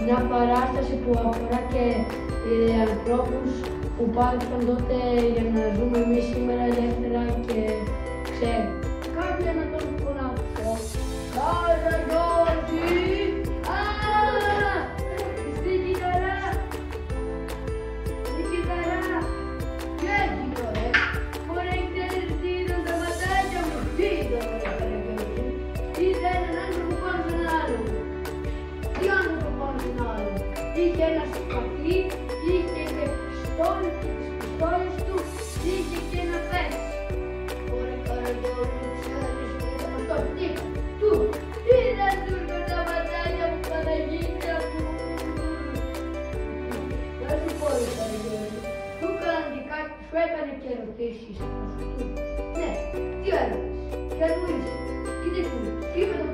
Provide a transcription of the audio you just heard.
μια παράσταση που αφορά και ανθρώπους που πάλεψαν τότε για να ζούμε εμείς σήμερα ελεύθερα και ξέρω. Κάποια να τον φωνάξω. Καραγιώτη! Στην κιθαρά! Στην κιθαρά! Τι έγινε ρε! Ωραία ξέρεις τι είδαν τα ματάκια μου! Τι είδαν ρε Καραγιώτη! Είδα έναν άνθρωπο πάνω σε έναν άλλο. Τι άνθρωπο πάνω σε έναν άλλο. Είχε ένα σπαθί, είχε και πιστόλι και τις πιστόλες του, είχε και ένα πέτς. Ωραία Καραγιώτη, ξέρεις τι ήταν αυτό, τι του, είδαν τους με τα ματάκια μου, Παναγίτια μου. Θα σου πω ρε Καραγιώτη, του έκαναν και κάτι, σου έκανε και ερωτήσεις. Ναι, τι έλεγες, ποια του είσαι, τι δεν του, είπε το